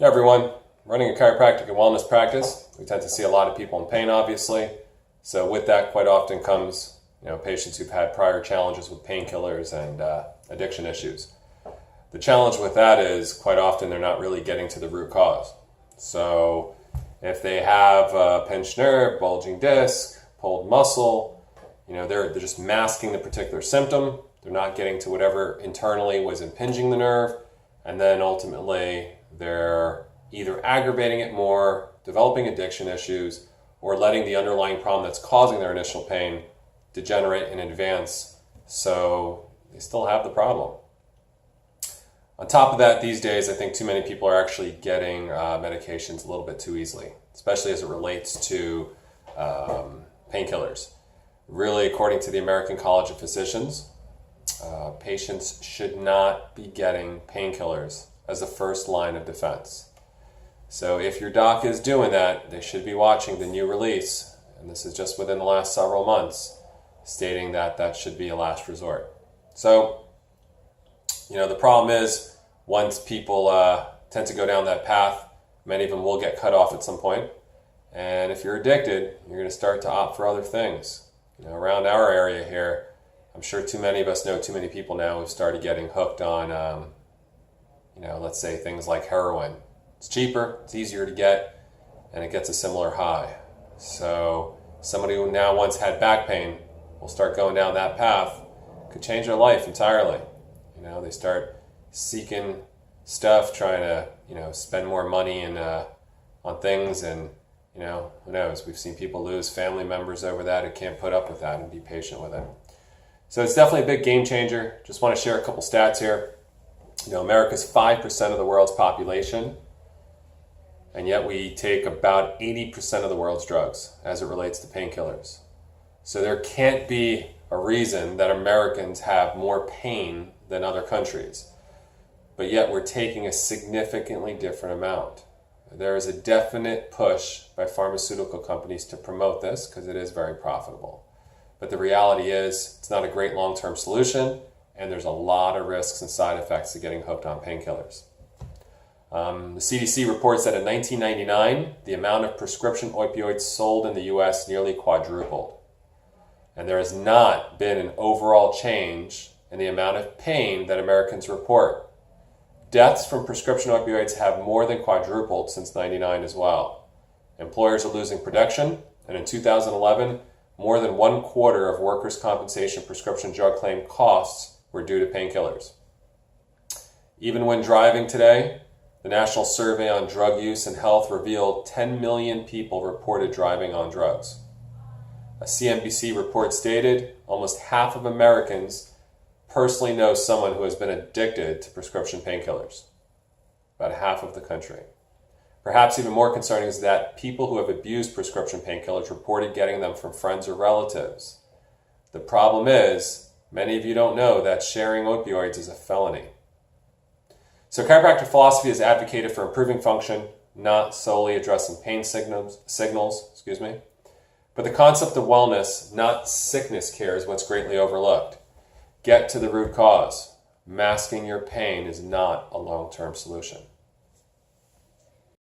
Hey everyone, running a chiropractic and wellness practice, we tend to see a lot of people in pain, obviously. So with that, quite often comes, patients who've had prior challenges with painkillers and addiction issues. The challenge with that is quite often they're not really getting to the root cause. So if they have a pinched nerve, bulging disc, pulled muscle, they're just masking the particular symptom. They're not getting to whatever internally was impinging the nerve, and then ultimately they're either aggravating it more, developing addiction issues, or letting the underlying problem that's causing their initial pain degenerate in advance, so they still have the problem. On top of that, these days, I think too many people are actually getting medications a little bit too easily, especially as it relates to painkillers. Really, according to the American College of Physicians, patients should not be getting painkillers as a first line of defense. So if your doc is doing that, they should be watching the new release, and this is just within the last several months, stating that that should be a last resort. So, the problem is once people tend to go down that path, many of them will get cut off at some point. And if you're addicted, you're going to start to opt for other things. Around our area here, I'm sure too many of us know too many people now who've started getting hooked on, let's say things like heroin. It's cheaper, it's easier to get, and it gets a similar high. So somebody who now once had back pain will start going down that path, could change their life entirely. They start seeking stuff, trying to, spend more money on things, and, who knows? We've seen people lose family members over that who can't put up with that and be patient with it. So it's definitely a big game changer. Just want to share a couple stats here. America's 5% of the world's population, and yet we take about 80% of the world's drugs as it relates to painkillers. So there can't be a reason that Americans have more pain than other countries, but yet we're taking a significantly different amount. There is a definite push by pharmaceutical companies to promote this because it is very profitable. But the reality is it's not a great long-term solution, and there's a lot of risks and side effects to getting hooked on painkillers. The CDC reports that in 1999, the amount of prescription opioids sold in the U.S. nearly quadrupled. And there has not been an overall change in the amount of pain that Americans report. Deaths from prescription opioids have more than quadrupled since 1999 as well. Employers are losing production, and in 2011, more than 1/4 of workers' compensation prescription drug claim costs were due to painkillers. Even when driving today, the National Survey on Drug Use and Health revealed 10 million people reported driving on drugs. A CNBC report stated almost half of Americans personally know someone who has been addicted to prescription painkillers. About half of the country. Perhaps even more concerning is that people who have abused prescription painkillers reported getting them from friends or relatives. The problem is, many of you don't know that sharing opioids is a felony. So chiropractic philosophy is advocated for improving function, not solely addressing pain signals, but the concept of wellness, not sickness care, is what's greatly overlooked. Get to the root cause. Masking your pain is not a long-term solution.